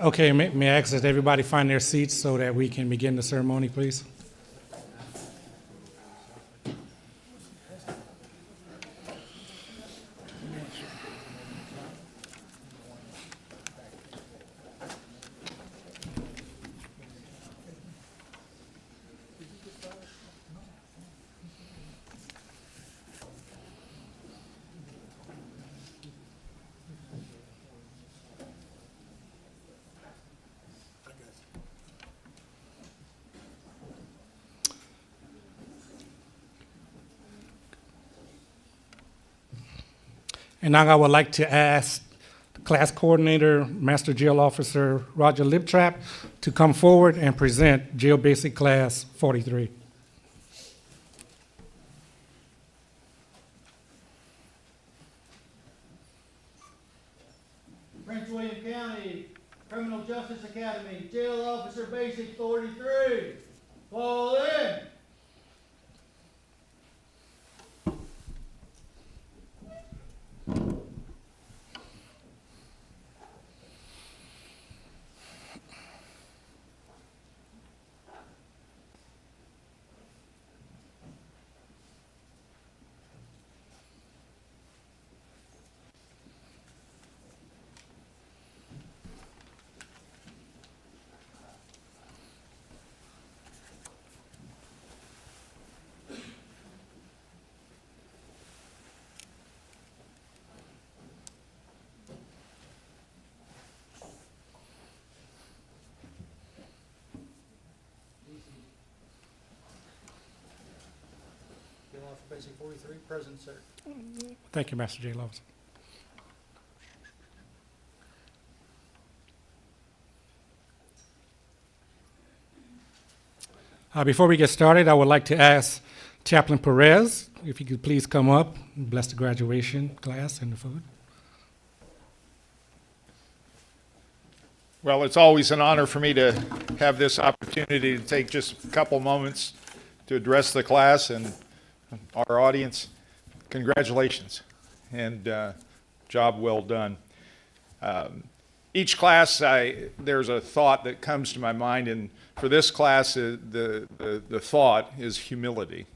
Okay, may I ask that everybody find their seats so that we can begin the ceremony, please? And now I would like to ask Class Coordinator, Master Jail Officer Roger Liptrap to come forward and present Jail Basic Class 43. Prince William County Criminal Justice Academy, Jail Officer Basic 43. Fall in. Jail Officer Basic 43, present, sir. Thank you, Master Jail Officer. Before we get started, I would like to ask Chaplain Perez if you could please come up and bless the graduation class and the food. Well, it's always an honor for me to have this opportunity to take just a couple moments to address the class and our audience. Congratulations, and job well done. Each class, there's a thought that comes to my mind, and for this class, the thought is humility.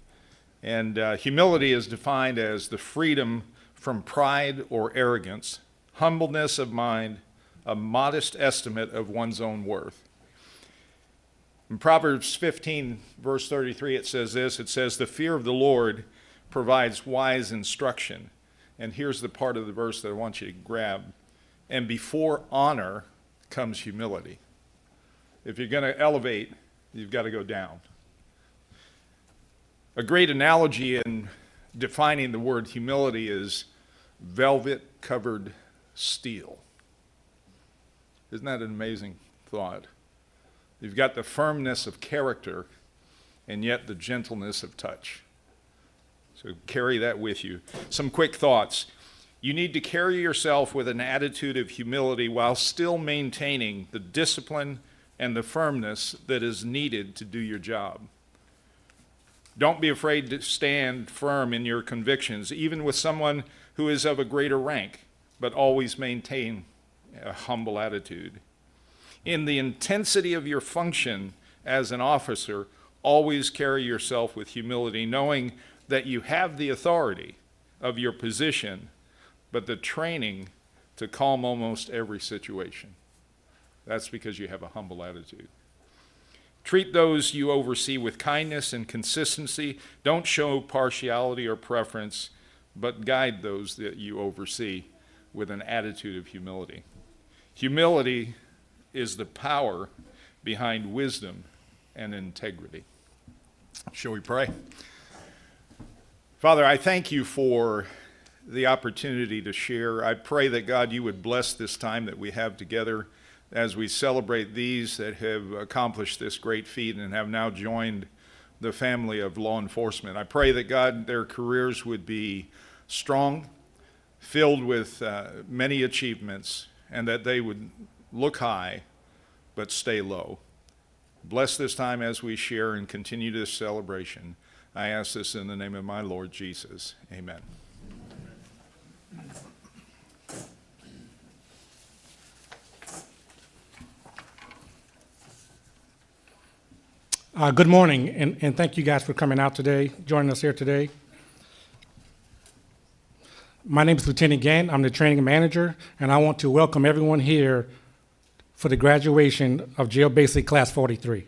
And humility is defined as the freedom from pride or arrogance, humbleness of mind, a modest estimate of one's own worth. In Proverbs 15, verse 33, it says this, it says, "The fear of the Lord provides wise instruction." And here's the part of the verse that I want you to grab. "And before honor comes humility." If you're going to elevate, you've got to go down. A great analogy in defining the word humility is velvet-covered steel. Isn't that an amazing thought? You've got the firmness of character and yet the gentleness of touch. So carry that with you. Some quick thoughts. You need to carry yourself with an attitude of humility while still maintaining the discipline and the firmness that is needed to do your job. Don't be afraid to stand firm in your convictions, even with someone who is of a greater rank, but always maintain a humble attitude. In the intensity of your function as an officer, always carry yourself with humility, knowing that you have the authority of your position, but the training to calm almost every situation. That's because you have a humble attitude. Treat those you oversee with kindness and consistency. Don't show partiality or preference, but guide those that you oversee with an attitude of humility. Humility is the power behind wisdom and integrity. Shall we pray? Father, I thank you for the opportunity to share. I pray that, God, you would bless this time that we have together as we celebrate these that have accomplished this great feat and have now joined the family of law enforcement. I pray that, God, their careers would be strong, filled with many achievements, and that they would look high but stay low. Bless this time as we share and continue this celebration. I ask this in the name of my Lord Jesus. Amen. Good morning, and thank you guys for coming out today, joining us here today. My name is Lieutenant Gant. I'm the training manager, and I want to welcome everyone here for the graduation of Jail Basic Class 43.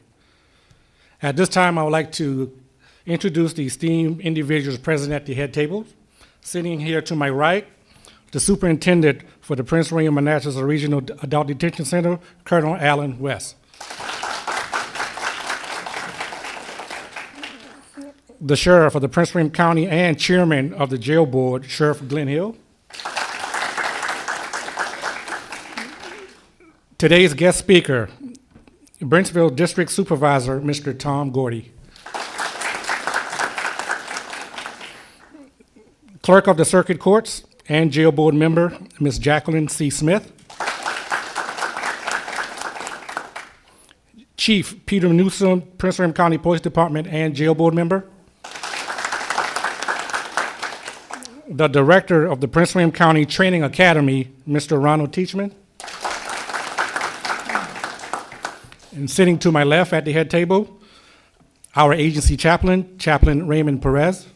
At this time, I would like to introduce the esteemed individuals present at the head table. Sitting here to my right, the superintendent for the Prince William-Manassas Regional Adult Detention Center, Colonel Allen West. The sheriff of the Prince William County and chairman of the jail board, Sheriff Glenn Hill. Today's guest speaker, Brentsville District Supervisor, Mr. Tom Gordy. Clerk of the Circuit Courts and jail board member, Ms. Jacqueline C. Smith. Chief Peter Newsom, Prince William County Police Department and jail board member. The director of the Prince William County Training Academy, Mr. Ronald Teachman. And sitting to my left at the head table, our agency chaplain, Chaplain Raymond Perez.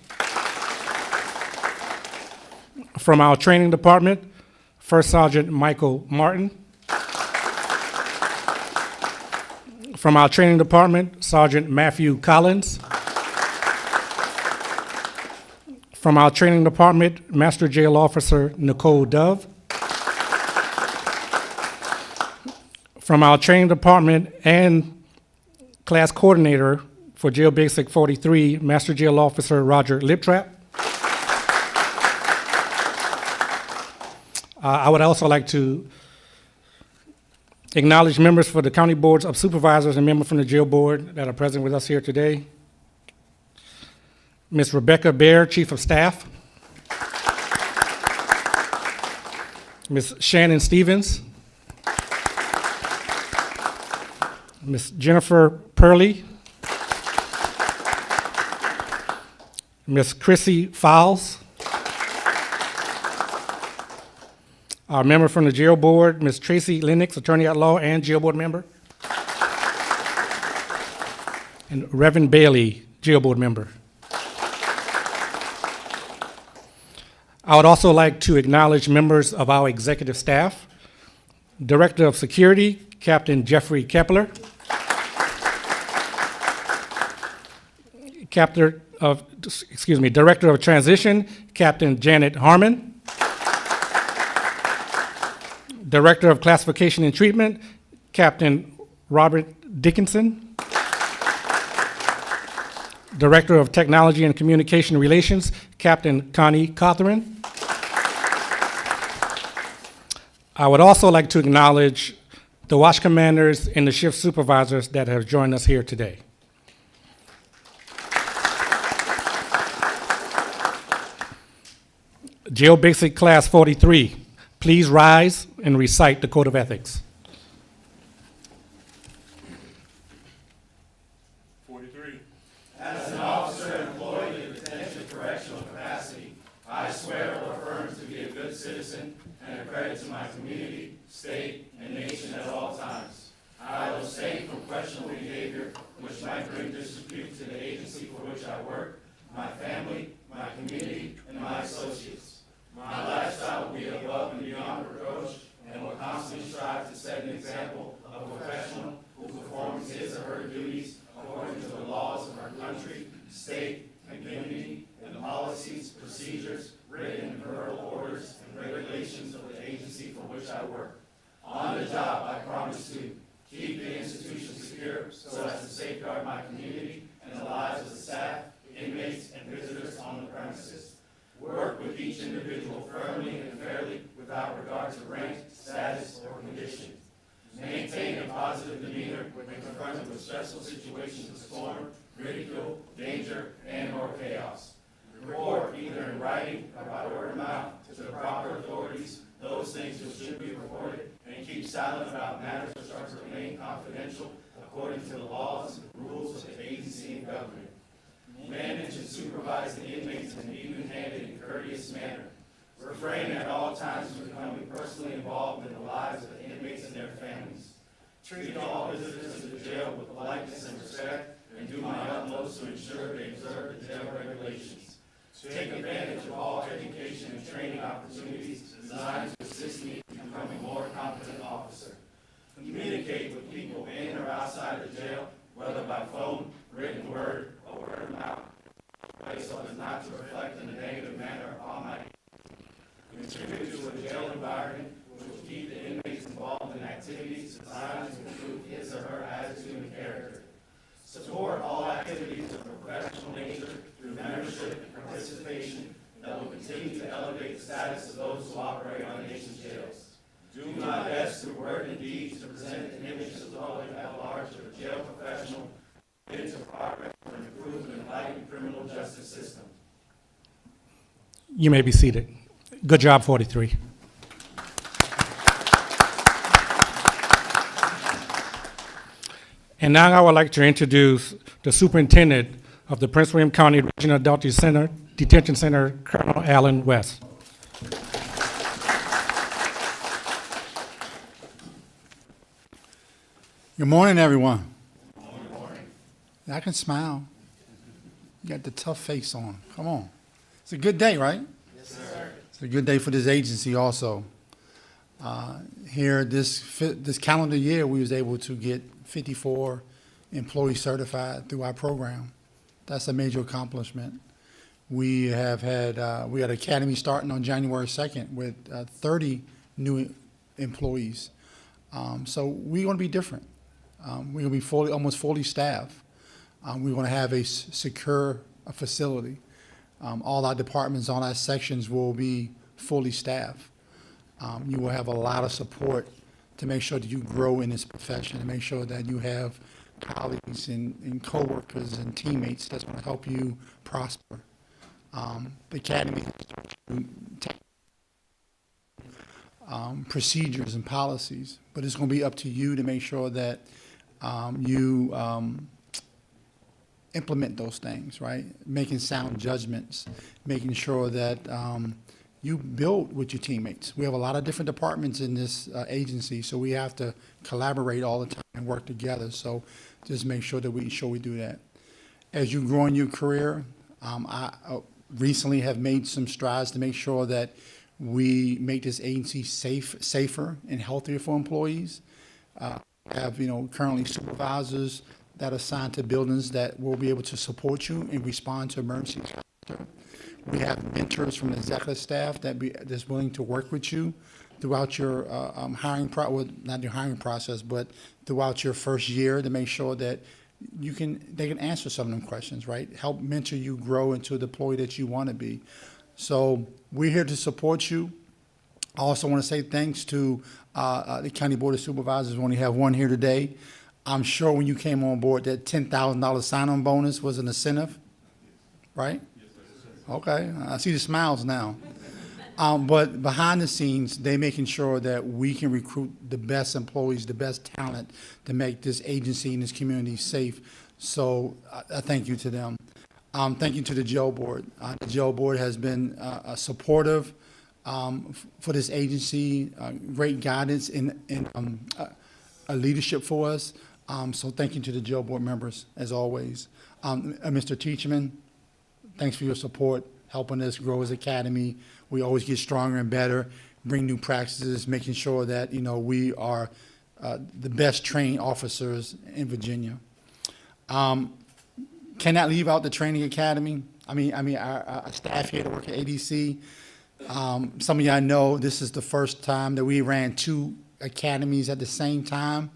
From our training department, First Sergeant Michael Martin. From our training department, Sergeant Matthew Collins. From our training department, Master Jail Officer Nicole Dove. From our training department and class coordinator for Jail Basic 43, Master Jail Officer Roger Liptrap. I would also like to acknowledge members for the county boards of supervisors and members from the jail board that are present with us here today. Ms. Rebecca Baer, Chief of Staff. Ms. Shannon Stevens. Ms. Jennifer Purley. Ms. Chrissy Fowles. Our member from the jail board, Ms. Tracy Lennox, attorney at law and jail board member. And Reverend Bailey, jail board member. I would also like to acknowledge members of our executive staff. Director of Security, Captain Jeffrey Kepler. Director of Transition, Captain Janet Harmon. Director of Classification and Treatment, Captain Robert Dickinson. Director of Technology and Communication Relations, Captain Connie Cawthorn. I would also like to acknowledge the watch commanders and the shift supervisors that have joined us here today. Jail Basic Class 43, please rise and recite the Code of Ethics. 43. As an officer employed in the detention correctional capacity, I swear or affirm to be a good citizen and a credit to my community, state, and nation at all times. I will abstain from questionable behavior which might bring disrepute to the agency for which I work, my family, my community, and my associates. My lifestyle will be above and beyond reproach and will constantly strive to set an example of a professional who performs his or her duties according to the laws of our country, state, and community, and the policies, procedures, written and verbal orders, and regulations of the agency for which I work. On the job, I promise to keep the institution secure so as to safeguard my community and the lives of the staff, inmates, and visitors on the premises. Work with each individual firmly and fairly without regard to rank, status, or condition. Maintain a positive demeanor when confronted with stressful situations of storm, ridicule, danger, and/or chaos. Report either in writing or by word of mouth to the proper authorities those things which should be reported, and keep silent about matters which are to remain confidential according to the laws and rules of the agency and government. Manage and supervise the inmates in an even-handed and courteous manner. Refrain at all times from becoming personally involved in the lives of the inmates and their families. Treat all visitors to the jail with politeness and respect, and do my utmost to ensure they observe the jail regulations. Take advantage of all education and training opportunities designed to assist me in becoming a more competent officer. Communicate with people in or outside the jail, whether by phone, written word, or word of mouth, so as not to reflect in a negative manner upon my contribute to a jail environment which will keep the inmates involved in activities designed to improve his or her attitude and character. Support all activities of a professional nature through membership and participation that will continue to elevate the status of those who operate our nation's jails. Do my best through word and deed to present an image to the public at large of a jail professional committed to progress for an improved and enlightened criminal justice system. You may be seated. Good job, 43. And now I would like to introduce the superintendent of the Prince William County Regional Adult Detention Center, Colonel Alan West. Good morning, everyone. Good morning. I can smile. You got the tough face on. Come on. It's a good day, right? Yes, sir. It's a good day for this agency also. Here, this calendar year, we was able to get 54 employees certified through our program. That's a major accomplishment. We have had, we had Academy starting on January 2nd with 30 new employees. So we're going to be different. We're going to be almost fully staffed. We're going to have a secure facility. All our departments, all our sections will be fully staffed. You will have a lot of support to make sure that you grow in this profession, and make sure that you have colleagues and coworkers and teammates that's going to help you prosper. The Academy procedures and policies, but it's going to be up to you to make sure that you implement those things, right? Making sound judgments, making sure that you build with your teammates. We have a lot of different departments in this agency, so we have to collaborate all the time and work together. So just make sure that we do that. As you grow in your career, I recently have made some strides to make sure that we make this agency safer and healthier for employees. Have, currently supervisors that are assigned to buildings that will be able to support you and respond to emergencies. We have mentors from the executive staff that's willing to work with you throughout your not your hiring process, but throughout your first year, to make sure that they can answer some of them questions, right? Help mentor you grow into the employee that you want to be. So we're here to support you. I also want to say thanks to the County Board of Supervisors. We only have one here today. I'm sure when you came on board, that $10,000 sign-on bonus was an incentive, right? Yes, sir. Okay, I see the smiles now. But behind the scenes, they're making sure that we can recruit the best employees, the best talent to make this agency and this community safe. So I thank you to them. Thank you to the jail board. The jail board has been supportive for this agency, great guidance and leadership for us. So thank you to the jail board members, as always. Mr. Teachman, thanks for your support, helping us grow as Academy. We always get stronger and better, bring new practices, making sure that we are the best trained officers in Virginia. Cannot leave out the training academy. Our staff here to work at ADC. Some of y'all know this is the first time that we ran 2 academies at the same time.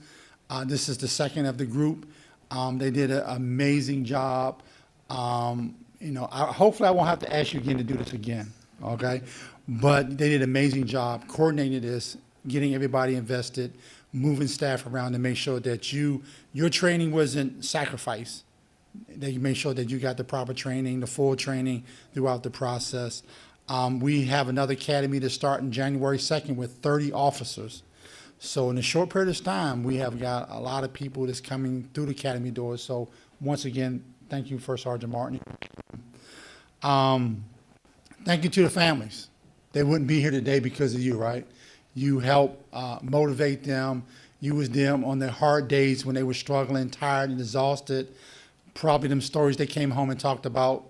This is the second of the group. They did an amazing job. Hopefully I won't have to ask you again to do this again, okay? But they did an amazing job, coordinating this, getting everybody invested, moving staff around to make sure that your training wasn't sacrificed. That you make sure that you got the proper training, the full training throughout the process. We have another academy to start in January 2nd with 30 officers. So in a short period of time, we have got a lot of people that's coming through the academy doors. So once again, thank you, First Sergeant Martin. Thank you to the families. They wouldn't be here today because of you, right? You help motivate them. You was them on their hard days when they were struggling, tired, and exhausted. probably them stories they came home and talked about,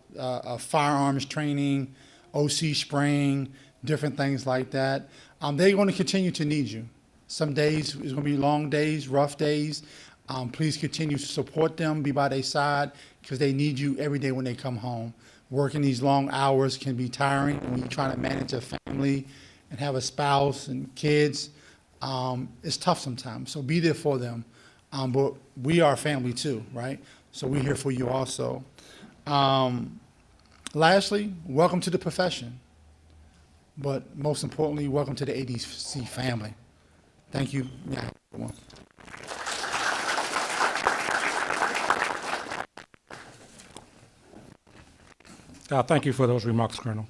firearms training, OC spraying, different things like that. They're going to continue to need you. Some days it's going to be long days, rough days. Please continue to support them, be by their side, because they need you every day when they come home. Working these long hours can be tiring when you're trying to manage a family and have a spouse and kids. It's tough sometimes, so be there for them. But we are family too, right? So we're here for you also. Lastly, welcome to the profession. But most importantly, welcome to the ADC family. Thank you. Yeah, everyone. Thank you for those remarks, Colonel.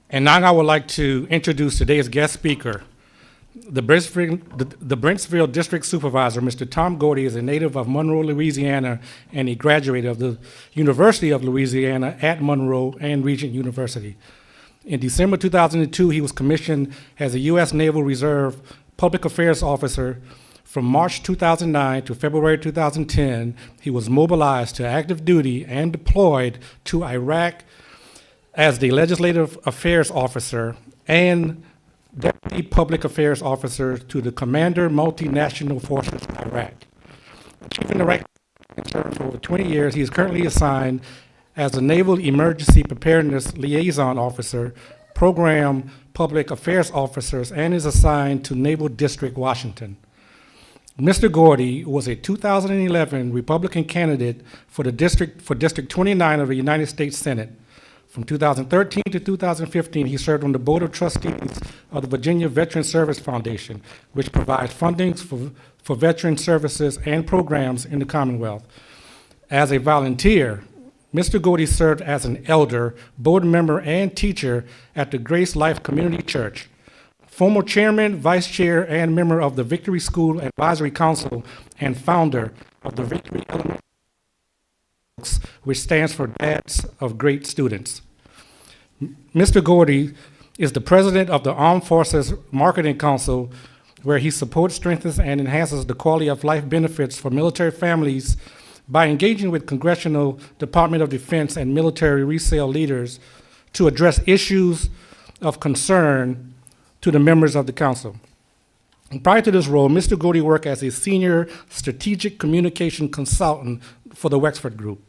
And now I would like to introduce today's guest speaker. The Brentsville District Supervisor, Mr. Tom Gordy, is a native of Monroe, Louisiana, and a graduate of the University of Louisiana at Monroe and Regent University. In December 2002, he was commissioned as a U.S. Naval Reserve Public Affairs Officer. From March 2009 to February 2010, he was mobilized to active duty and deployed to Iraq as the Legislative Affairs Officer and Deputy Public Affairs Officer to the Commander Multinational Forces in Iraq. Achieving the rank and served for over 20 years, he is currently assigned as the Naval Emergency Preparedness Liaison Officer, Program Public Affairs Officers, and is assigned to Naval District, Washington. Mr. Gordy was a 2011 Republican candidate for District 29 of the United States Senate. From 2013 to 2015, he served on the Board of Trustees of the Virginia Veteran Service Foundation, which provides funding for veteran services and programs in the Commonwealth. As a volunteer, Mr. Gordy served as an elder, board member, and teacher at the Grace Life Community Church. Former chairman, vice chair, and member of the Victory School Advisory Council, and founder of the Victory Elementary, which stands for Dads of Great Students. Mr. Gordy is the president of the Armed Forces Marketing Council, where he supports, strengthens, and enhances the quality of life benefits for military families by engaging with Congressional Department of Defense and military resale leaders to address issues of concern to the members of the council. And prior to this role, Mr. Gordy worked as a senior strategic communication consultant for the Wexford Group,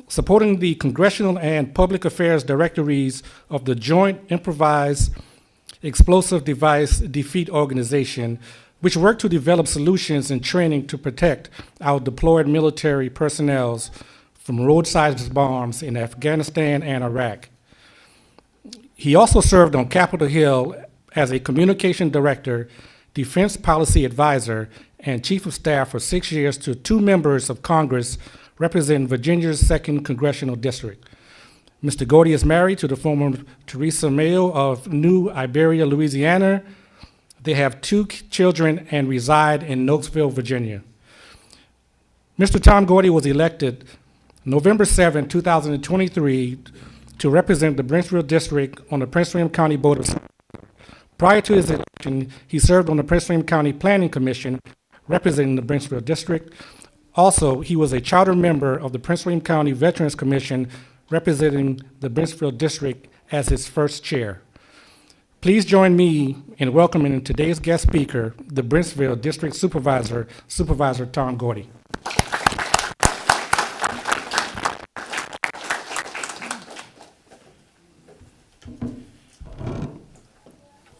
supporting the congressional and public affairs directories of the Joint Improvised Explosive Device Defeat Organization, which worked to develop solutions and training to protect our deployed military personnel from roadside bombs in Afghanistan and Iraq. He also served on Capitol Hill as a communication director, defense policy advisor, and chief of staff for 6 years to 2 members of Congress representing Virginia's 2nd Congressional District. Mr. Gordy is married to the former Teresa Mayo of New Iberia, Louisiana. They have 2 children and reside in Knoxville, Virginia. Mr. Tom Gordy was elected November 7, 2023, to represent the Brentsville District on the Prince William County Board of Supervisors. Prior to his election, he served on the Prince William County Planning Commission, representing the Brentsville District. Also, he was a charter member of the Prince William County Veterans Commission, representing the Brentsville District as its first chair. Please join me in welcoming today's guest speaker, the Brentsville District Supervisor, Supervisor Tom Gordy.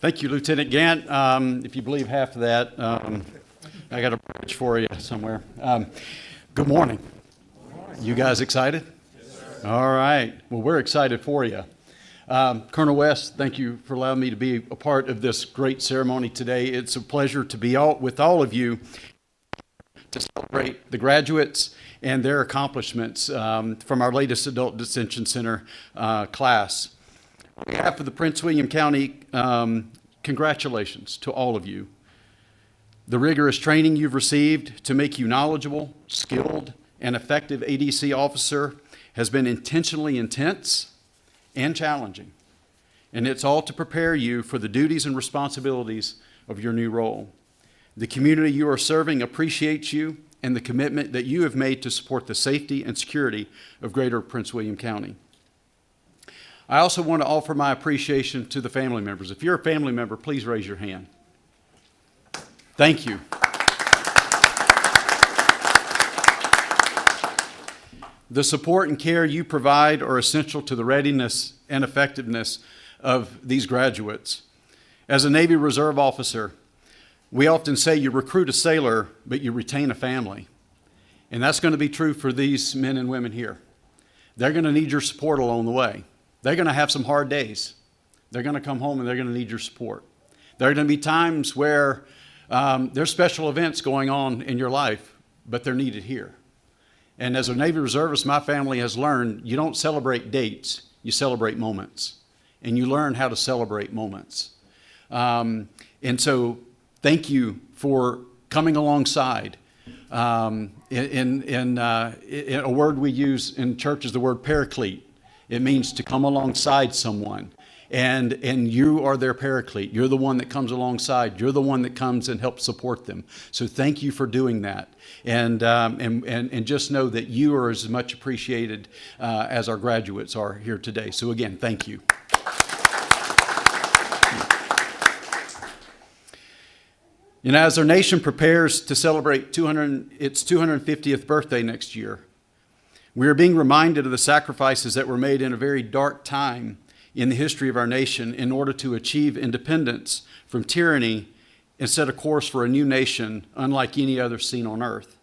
Thank you, Lieutenant Gant. If you believe half of that, I got a bridge for you somewhere. Good morning. You guys excited? Yes, sir. All right. Well, we're excited for you. Colonel West, thank you for allowing me to be a part of this great ceremony today. It's a pleasure to be with all of you to celebrate the graduates and their accomplishments from our latest Adult Distinction Center class. On behalf of the Prince William County, congratulations to all of you. The rigorous training you've received to make you knowledgeable, skilled, and effective ADC officer has been intentionally intense and challenging, and it's all to prepare you for the duties and responsibilities of your new role. The community you are serving appreciates you and the commitment that you have made to support the safety and security of Greater Prince William County. I also want to offer my appreciation to the family members. If you're a family member, please raise your hand. Thank you. The support and care you provide are essential to the readiness and effectiveness of these graduates. As a Navy Reserve officer, we often say you recruit a sailor, but you retain a family. And that's going to be true for these men and women here. They're going to need your support along the way. They're going to have some hard days. They're going to come home and they're going to need your support. There are going to be times where there's special events going on in your life, but they're needed here. And as a Navy reservist, my family has learned you don't celebrate dates, you celebrate moments. And you learn how to celebrate moments. And so thank you for coming alongside. In a word we use in church is the word paraclete. It means to come alongside someone. And you are their paraclete. You're the one that comes alongside. You're the one that comes and helps support them. So thank you for doing that. And just know that you are as much appreciated as our graduates are here today. So again, thank you. You know, as our nation prepares to celebrate its 250th birthday next year, we are being reminded of the sacrifices that were made in a very dark time in the history of our nation in order to achieve independence from tyranny and set a course for a new nation unlike any other seen on earth.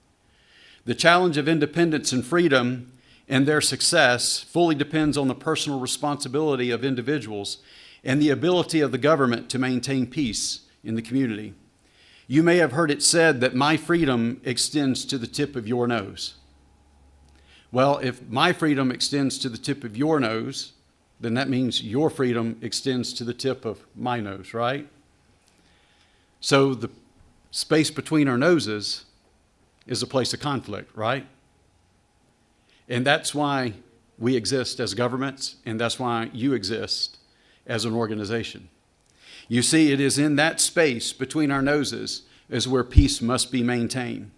The challenge of independence and freedom and their success fully depends on the personal responsibility of individuals and the ability of the government to maintain peace in the community. You may have heard it said that my freedom extends to the tip of your nose. Well, if my freedom extends to the tip of your nose, then that means your freedom extends to the tip of my nose, right? So the space between our noses is a place of conflict, right? And that's why we exist as governments, and that's why you exist as an organization. You see, it is in that space between our noses is where peace must be maintained.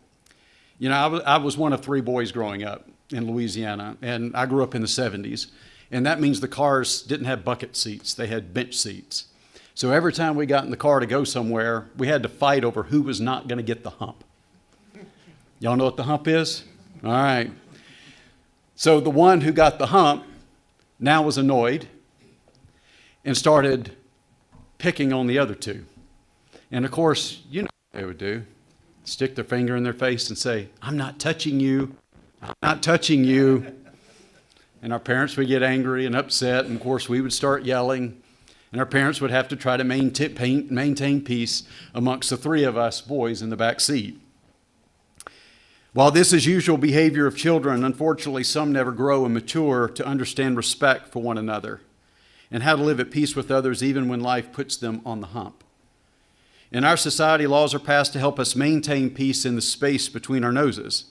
You know, I was one of 3 boys growing up in Louisiana, and I grew up in the 70s, and that means the cars didn't have bucket seats, they had bench seats. So every time we got in the car to go somewhere, we had to fight over who was not going to get the hump. Y'all know what the hump is? All right. So the one who got the hump now was annoyed and started picking on the other 2. And of course, you know what they would do. Stick their finger in their face and say, "I'm not touching you. I'm not touching you." And our parents would get angry and upset, and of course we would start yelling, and our parents would have to try to maintain peace amongst the 3 of us boys in the back seat. While this is usual behavior of children, unfortunately some never grow and mature to understand respect for one another and how to live at peace with others even when life puts them on the hump. In our society, laws are passed to help us maintain peace in the space between our noses.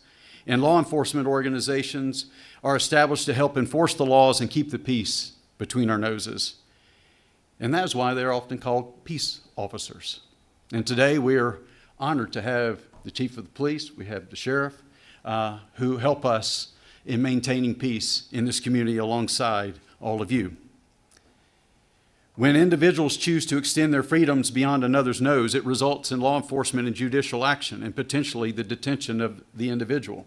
And law enforcement organizations are established to help enforce the laws and keep the peace between our noses. And that is why they're often called peace officers. And today we are honored to have the chief of the police, we have the sheriff, who help us in maintaining peace in this community alongside all of you. When individuals choose to extend their freedoms beyond another's nose, it results in law enforcement and judicial action and potentially the detention of the individual.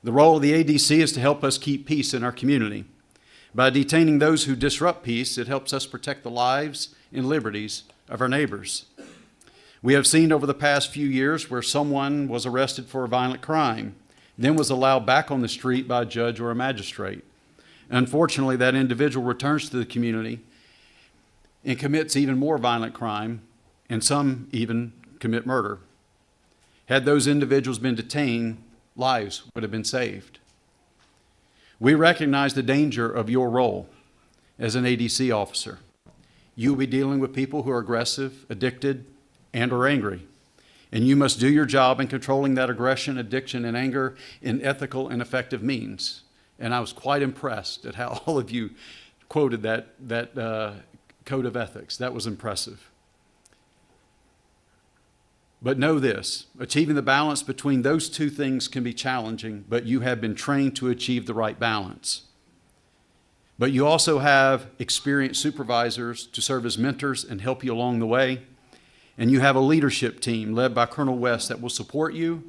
The role of the ADC is to help us keep peace in our community. By detaining those who disrupt peace, it helps us protect the lives and liberties of our neighbors. We have seen over the past few years where someone was arrested for a violent crime, then was allowed back on the street by a judge or a magistrate. Unfortunately, that individual returns to the community and commits even more violent crime, and some even commit murder. Had those individuals been detained, lives would have been saved. We recognize the danger of your role as an ADC officer. You will be dealing with people who are aggressive, addicted, and are angry. And you must do your job in controlling that aggression, addiction, and anger in ethical and effective means. And I was quite impressed at how all of you quoted that code of ethics. That was impressive. But know this, achieving the balance between those two things can be challenging, but you have been trained to achieve the right balance. But you also have experienced supervisors to serve as mentors and help you along the way. And you have a leadership team led by Colonel West that will support you,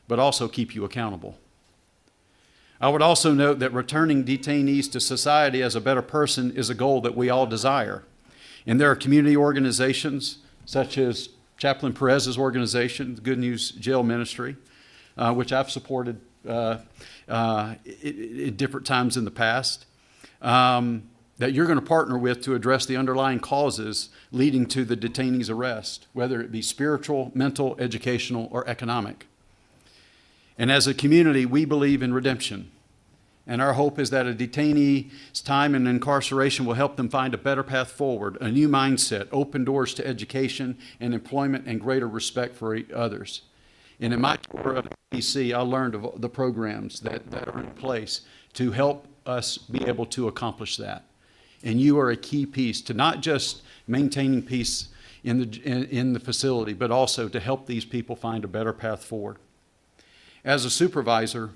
but also keep you accountable. I would also note that returning detainees to society as a better person is a goal that we all desire. And there are community organizations such as Chaplain Perez's organization, the Good News Jail Ministry, which I've supported at different times in the past, that you're going to partner with to address the underlying causes leading to the detainee's arrest, whether it be spiritual, mental, educational, or economic. And as a community, we believe in redemption. And our hope is that a detainee's time in incarceration will help them find a better path forward, a new mindset, open doors to education and employment, and greater respect for others. And in my tour of DC, I learned of the programs that are in place to help us be able to accomplish that. And you are a key piece to not just maintaining peace in the facility, but also to help these people find a better path forward. As a supervisor,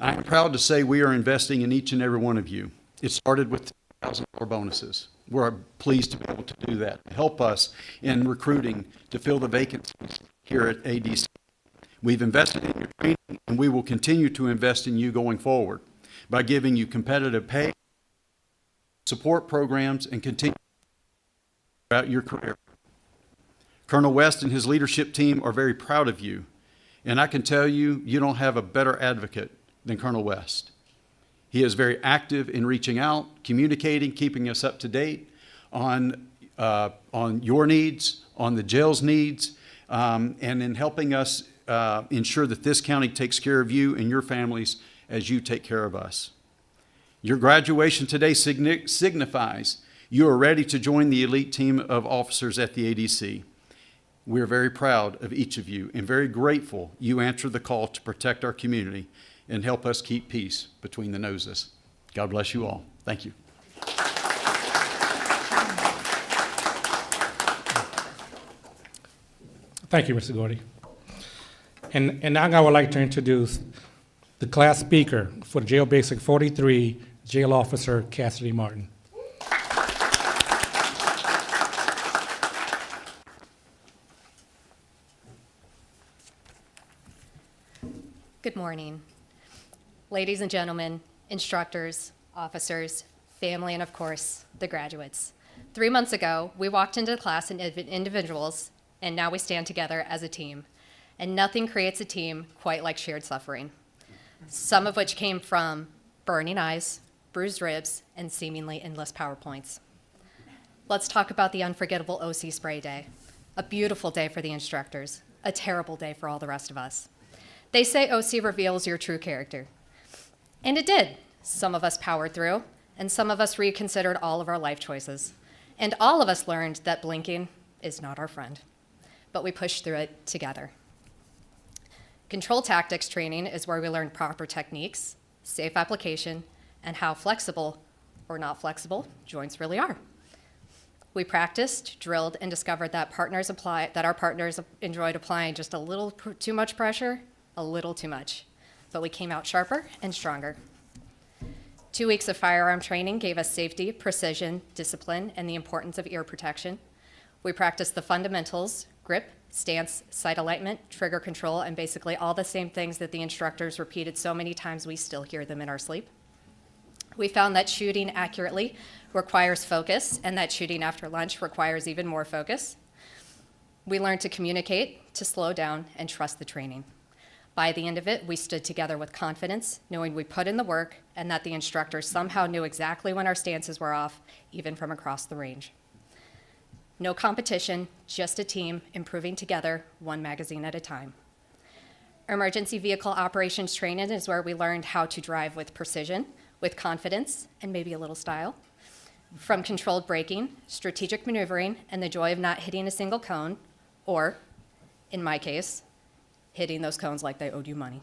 I am proud to say we are investing in each and every one of you. It started with $1,000 bonuses. We're pleased to be able to do that, to help us in recruiting to fill the vacancies here at ADC. We've invested in your training, and we will continue to invest in you going forward by giving you competitive pay, support programs, and continue throughout your career. Colonel West and his leadership team are very proud of you. And I can tell you, you don't have a better advocate than Colonel West. He is very active in reaching out, communicating, keeping us up to date on your needs, on the jail's needs, and in helping us ensure that this county takes care of you and your families as you take care of us. Your graduation today signifies you are ready to join the elite team of officers at the ADC. We are very proud of each of you and very grateful you answered the call to protect our community and help us keep peace between the noses. God bless you all. Thank you. Thank you, Mr. Gordy. And now I would like to introduce the class speaker for Jail Basic 43, Jail Officer Cassidy Martin. Good morning. Ladies and gentlemen, instructors, officers, family, and of course, the graduates. 3 months ago, we walked into class as individuals, and now we stand together as a team. And nothing creates a team quite like shared suffering, some of which came from burning eyes, bruised ribs, and seemingly endless PowerPoints. Let's talk about the unforgettable OC spray day. A beautiful day for the instructors, a terrible day for all the rest of us. They say OC reveals your true character. And it did. Some of us powered through, and some of us reconsidered all of our life choices. And all of us learned that blinking is not our friend. But we pushed through it together. Control tactics training is where we learn proper techniques, safe application, and how flexible or not flexible joints really are. We practiced, drilled, and discovered that our partners enjoyed applying just a little too much pressure, a little too much, but we came out sharper and stronger. 2 weeks of firearm training gave us safety, precision, discipline, and the importance of ear protection. We practiced the fundamentals, grip, stance, sight alignment, trigger control, and basically all the same things that the instructors repeated so many times we still hear them in our sleep. We found that shooting accurately requires focus, and that shooting after lunch requires even more focus. We learned to communicate, to slow down, and trust the training. By the end of it, we stood together with confidence, knowing we put in the work and that the instructors somehow knew exactly when our stances were off, even from across the range. No competition, just a team improving together, one magazine at a time. Emergency vehicle operations training is where we learned how to drive with precision, with confidence, and maybe a little style. From controlled braking, strategic maneuvering, and the joy of not hitting a single cone, or, in my case, hitting those cones like they owed you money.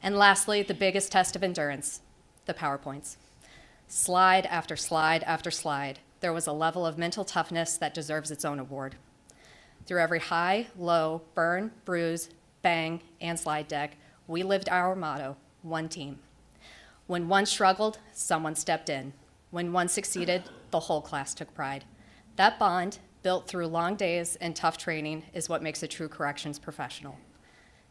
And lastly, the biggest test of endurance, the PowerPoints. Slide after slide after slide. there was a level of mental toughness that deserves its own award. Through every high, low, burn, bruise, bang, and slide deck, we lived our motto, one team. When one struggled, someone stepped in. When one succeeded, the whole class took pride. That bond, built through long days and tough training, is what makes a true corrections professional.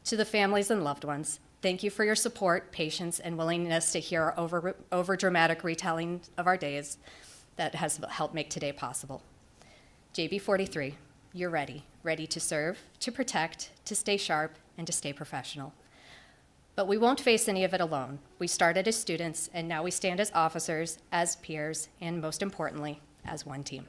To the families and loved ones, thank you for your support, patience, and willingness to hear our over-dramatic retelling of our days that has helped make today possible. JB 43, you're ready to serve, to protect, to stay sharp, and to stay professional. But we won't face any of it alone. We started as students, and now we stand as officers, as peers, and most importantly, as one team.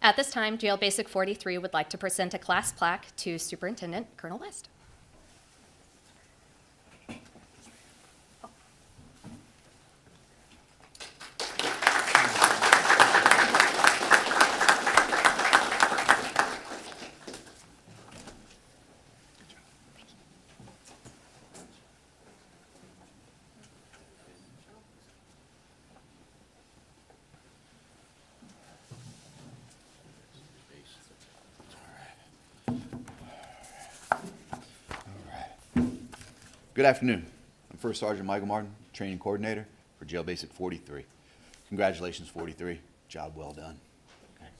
At this time, Jail Basic 43 would like to present a class plaque to Superintendent Colonel West. Good afternoon. I'm First Sergeant Michael Martin, Training Coordinator for Jail Basic 43. Congratulations, 43. Job well done.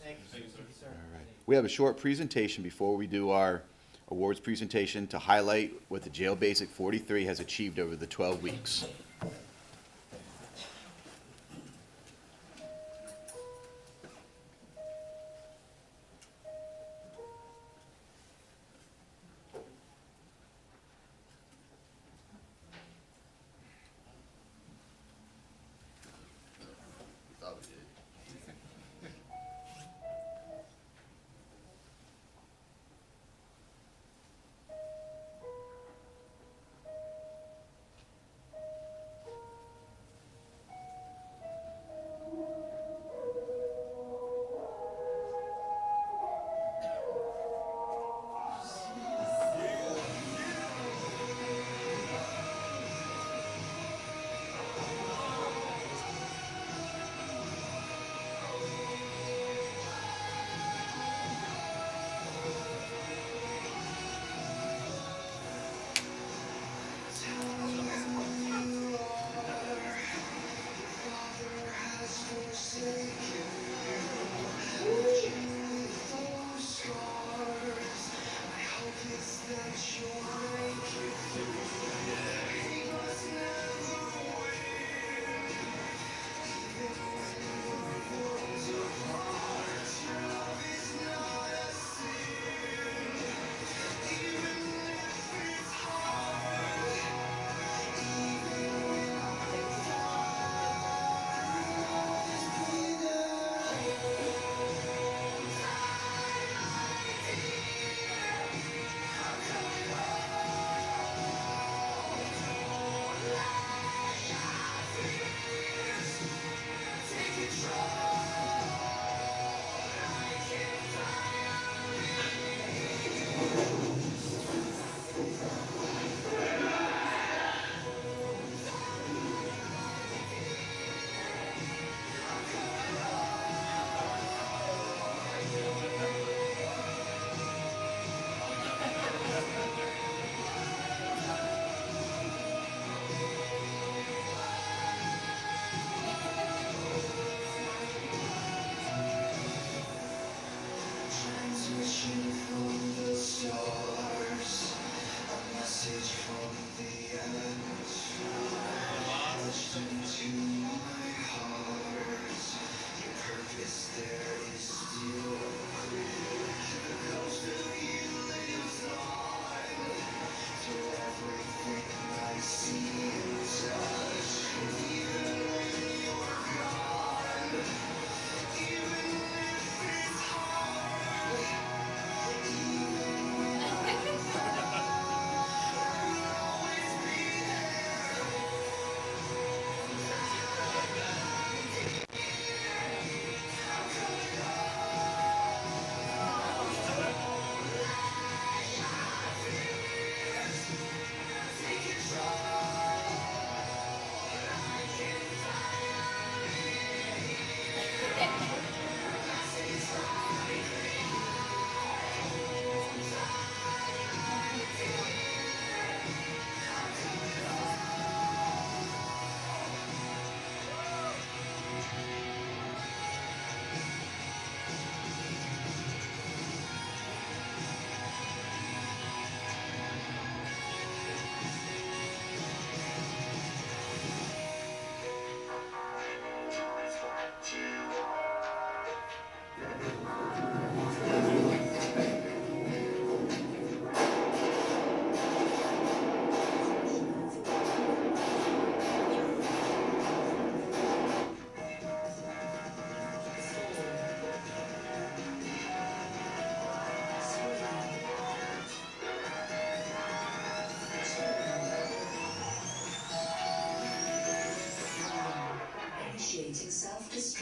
Thank you, sir. All right. We have a short presentation before we do our awards presentation to highlight what the Jail Basic 43 has achieved over the 12 weeks.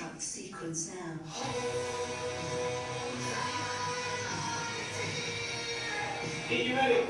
truck sequence now. Get you ready.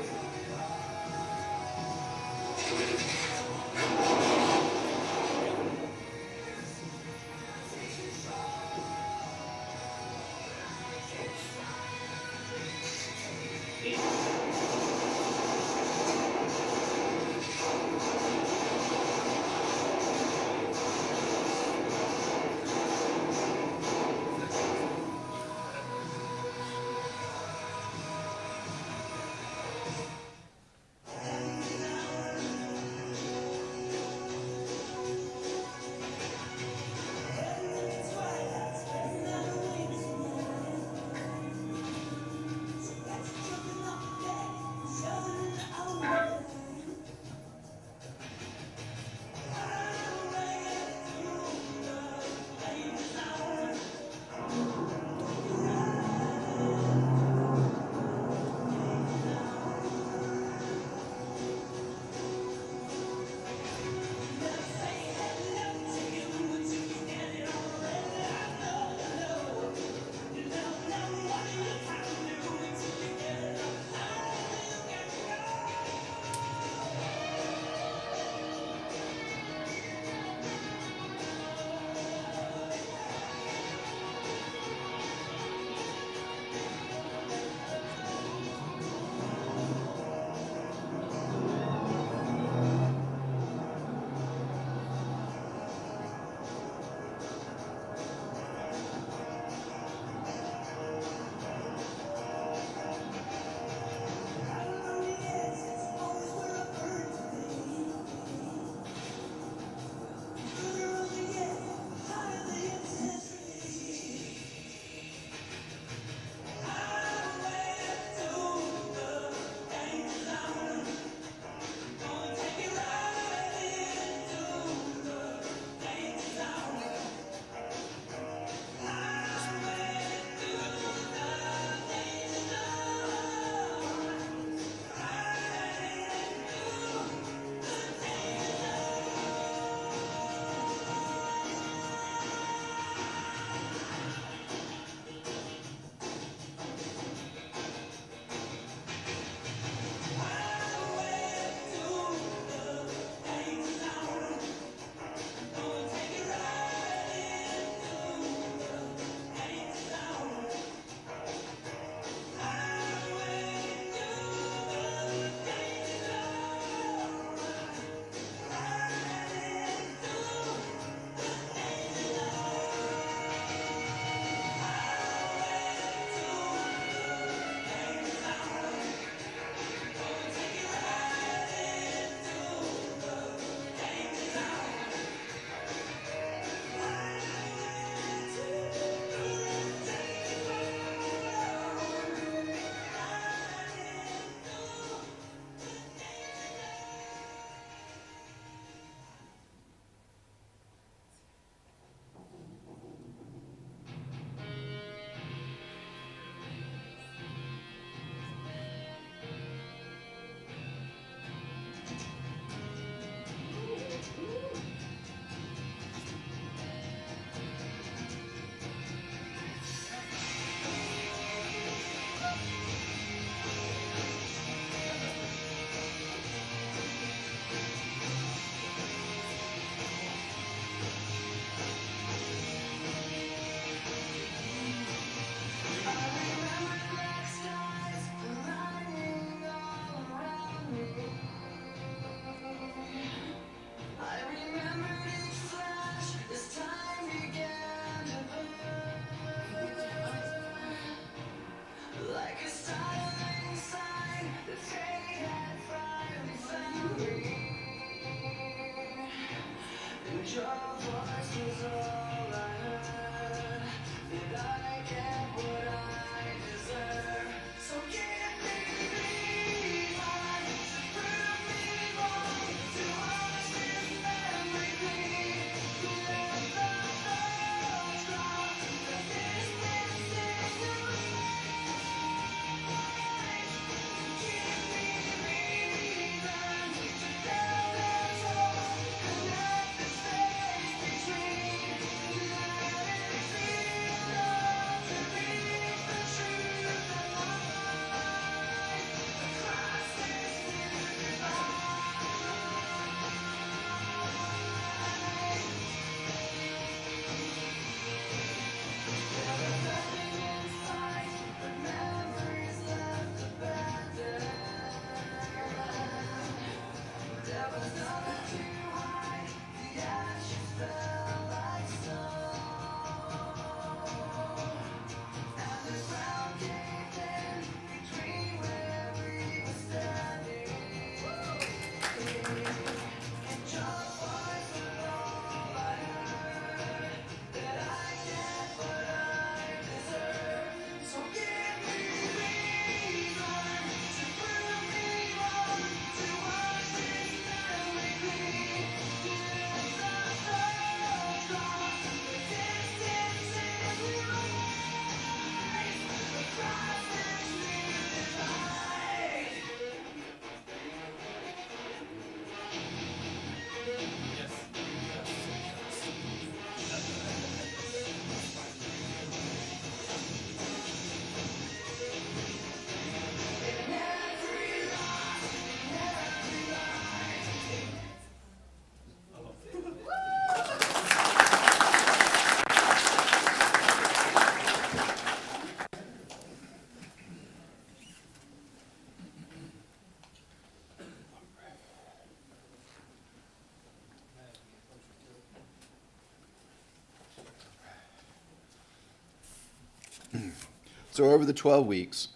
So over the 12 weeks,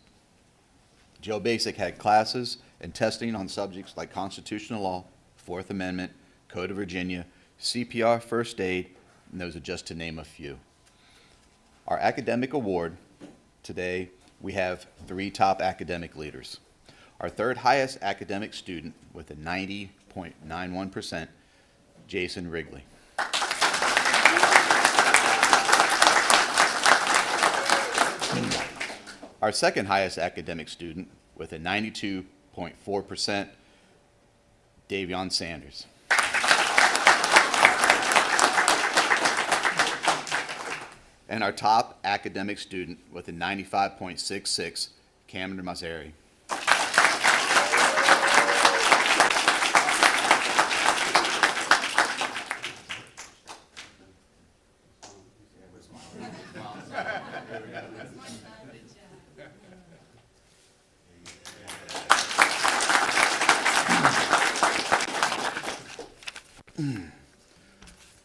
Jail Basic had classes and testing on subjects like constitutional law, Fourth Amendment, Code of Virginia, CPR, first aid, and those are just to name a few. Our academic award, today we have 3 top academic leaders. Our third highest academic student with a 90.91%, Jason Wrigley. Our second highest academic student with a 92.4%, Davion Sanders. And our top academic student with a 95.66, Cameron Mazzari.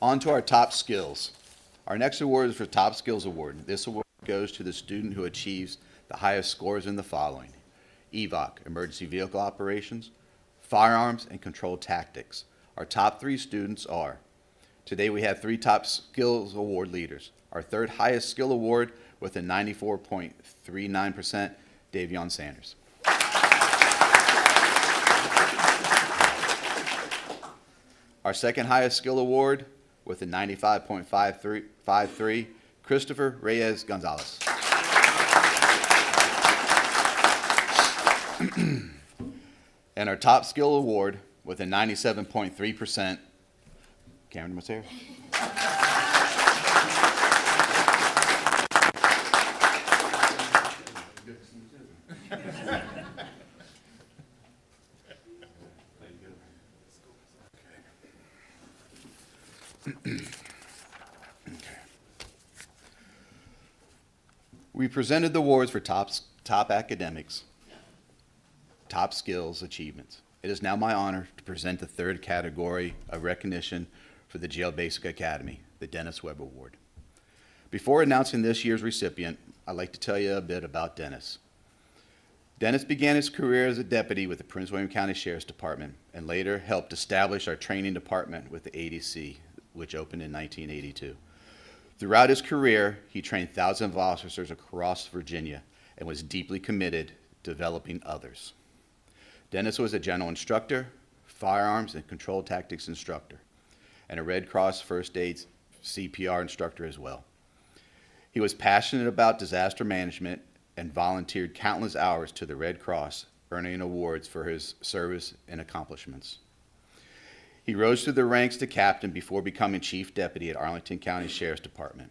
On to our top skills. Our next award is for Top Skills Award. This award goes to the student who achieves the highest scores in the following: EVOC, Emergency Vehicle Operations, Firearms, and Controlled Tactics. Our top 3 students are, today we have 3 Top Skills Award leaders. Our third highest skill award with a 94.39%, Davion Sanders. Our second highest skill award with a 95.53, Christopher Reyes Gonzalez. And our top skill award with a 97.3%, Cameron Mazzari. We presented the awards for top academics, top skills achievements. It is now my honor to present the third category of recognition for the Jail Basic Academy, the Dennis Webb Award. Before announcing this year's recipient, I'd like to tell you a bit about Dennis. Dennis began his career as a deputy with the Prince William County Sheriff's Department and later helped establish our training department with the ADC, which opened in 1982. Throughout his career, he trained thousands of officers across Virginia and was deeply committed to developing others. Dennis was a general instructor, firearms and controlled tactics instructor, and a Red Cross first aid CPR instructor as well. He was passionate about disaster management and volunteered countless hours to the Red Cross, earning awards for his service and accomplishments. He rose through the ranks to captain before becoming chief deputy at Arlington County Sheriff's Department.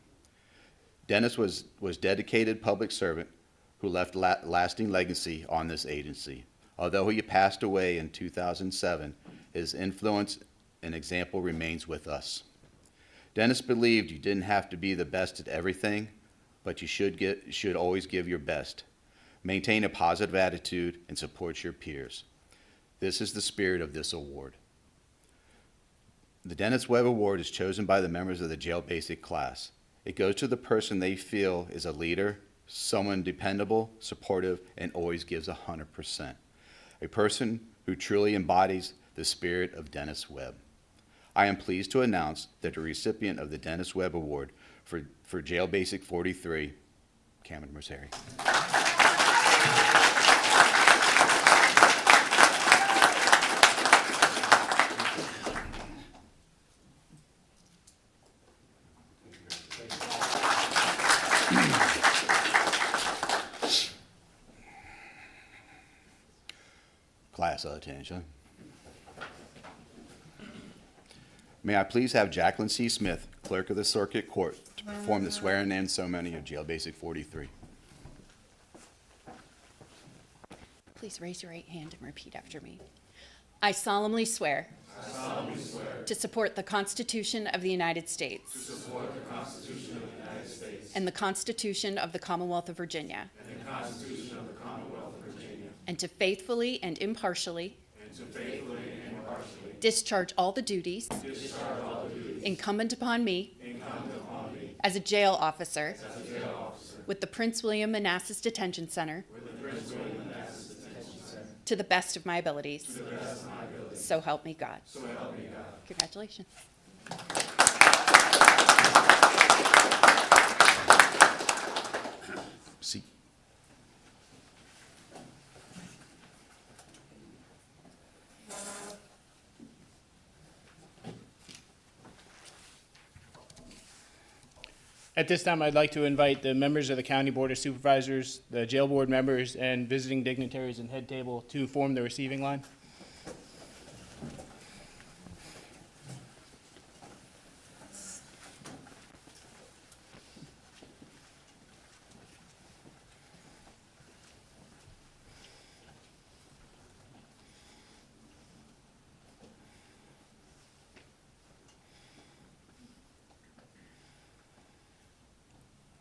Dennis was dedicated public servant who left lasting legacy on this agency. Although he passed away in 2007, his influence and example remains with us. Dennis believed you didn't have to be the best at everything, but you should always give your best. Maintain a positive attitude and support your peers. This is the spirit of this award. The Dennis Webb Award is chosen by the members of the Jail Basic class. It goes to the person they feel is a leader, someone dependable, supportive, and always gives 100%. A person who truly embodies the spirit of Dennis Webb. I am pleased to announce that the recipient of the Dennis Webb Award for Jail Basic 43, Cameron Mazzari. Class attention. May I please have Jacqueline C. Smith, Clerk of the Circuit Court, to perform the swearing-in ceremony of Jail Basic 43. Please raise your right hand and repeat after me. I solemnly swear. To support the Constitution of the United States. And the Constitution of the Commonwealth of Virginia. And to faithfully and impartially. Discharge all the duties. Incumbent upon me. As a jail officer. with the Prince William-Manassas Detention Center to the best of my abilities. So help me God. Congratulations. See. At this time, I'd like to invite the members of the County Board of Supervisors, the jail board members, and visiting dignitaries and head table to form the receiving line.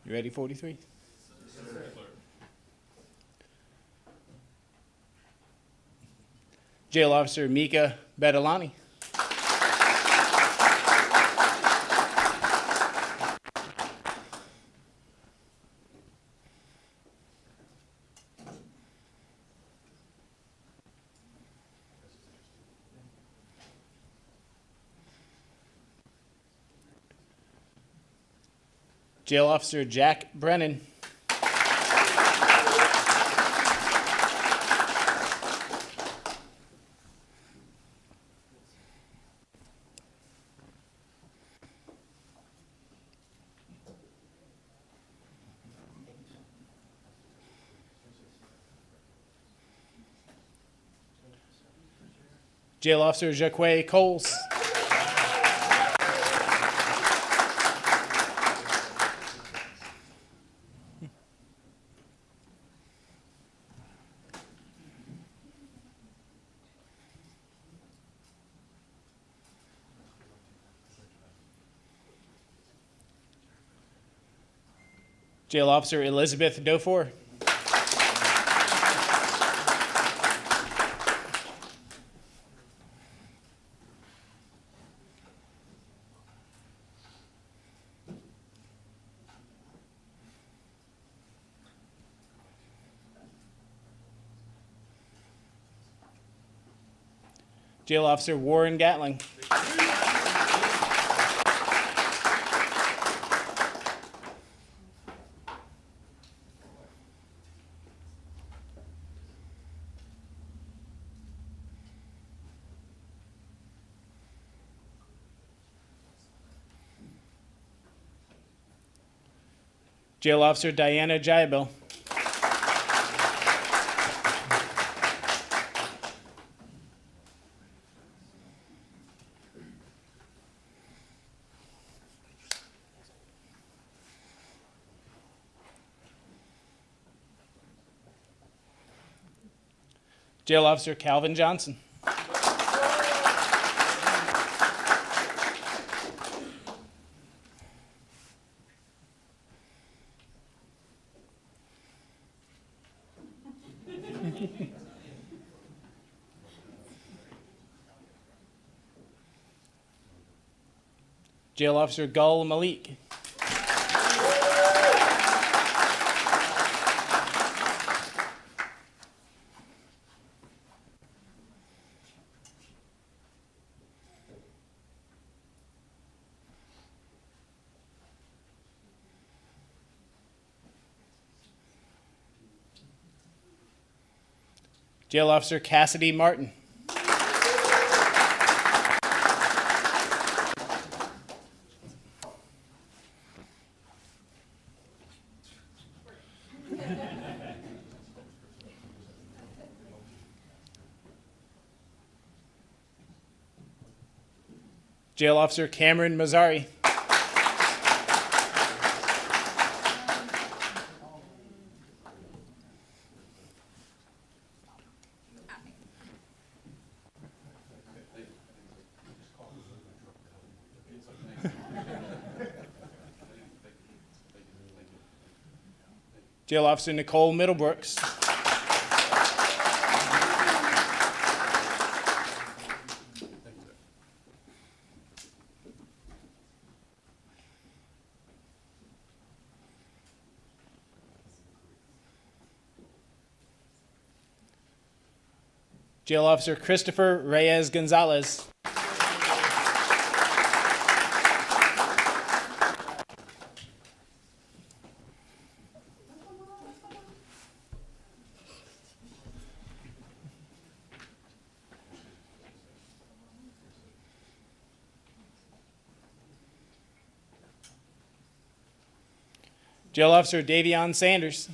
You ready, 43? Yes, sir. Jail Officer Mika Bedalani. Jail Officer Jack Brennan. Jail Officer Jacque Coles. Jail Officer Elizabeth Dofor. Jail Officer Warren Gatling. Jail Officer Diana Jayabel. Jail Officer Calvin Johnson. Jail Officer Gul Malik. Jail Officer Cassidy Martin. Jail Officer Cameron Mazzari. Jail Officer Nicole Middlebrooks. Jail Officer Christopher Reyes Gonzalez. Jail Officer Davion Sanders.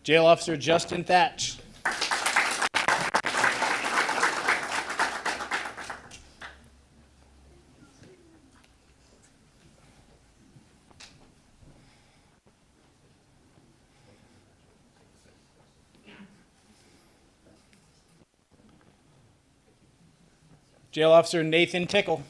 Jail Officer Justin Thatch. Jail Officer Nathan Tickle.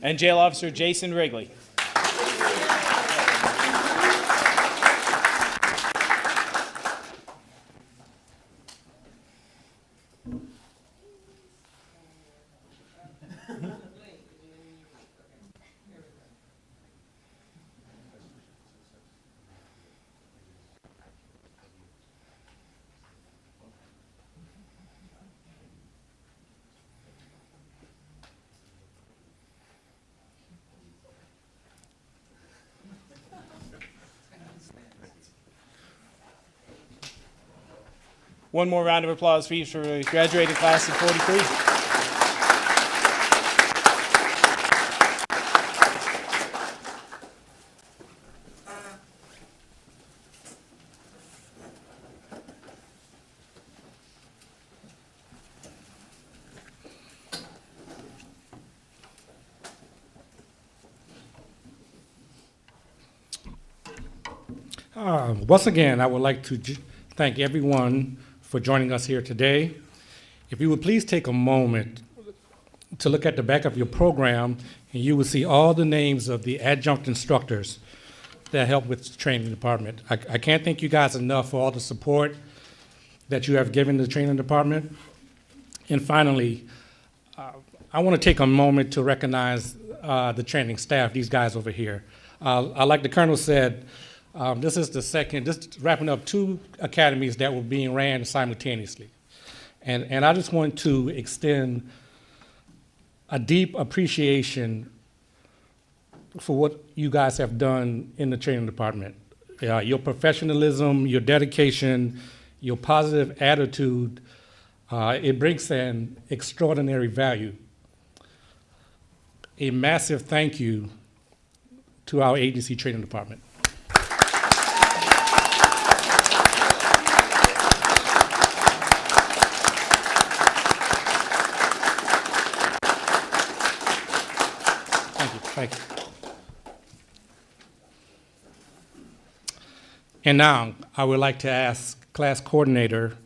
And Jail Officer Jason Wrigley. One more round of applause for the graduating class of 43. Once again, I would like to thank everyone for joining us here today. If you would please take a moment to look at the back of your program, and you will see all the names of the adjunct instructors that help with the training department. I can't thank you guys enough for all the support that you have given the training department. And finally, I want to take a moment to recognize the training staff, these guys over here. Like the Colonel said, this is the second, just wrapping up 2 academies that were being ran simultaneously. And I just want to extend a deep appreciation for what you guys have done in the training department. Your professionalism, your dedication, your positive attitude, it brings an extraordinary value. A massive thank you to our agency training department. Thank you. And now, I would like to ask Class Coordinator,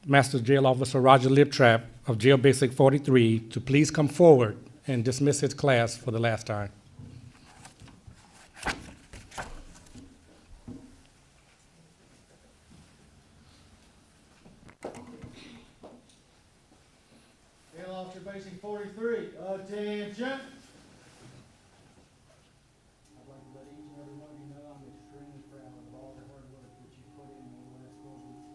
Master Jail Officer Roger Liptrap of Jail Basic 43 to please come forward and dismiss his class for the last time. Jail Officer Basic 43, attention. I'd like to let each and every one of you know I'm extremely proud of all the hard work that you put in over the last 12 weeks.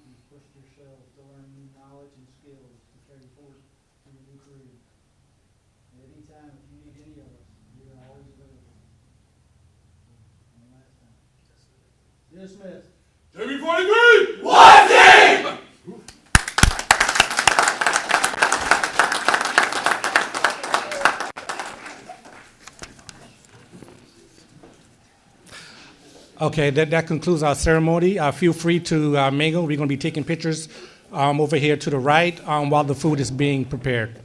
You've pushed yourselves to learn new knowledge and skills to carry forward to your new career. At any time, if you need any of us, you're always available. One last time. Dismissed. JB43! One team! Okay, that concludes our ceremony. Feel free to mingle. We're going to be taking pictures over here to the right while the food is being prepared.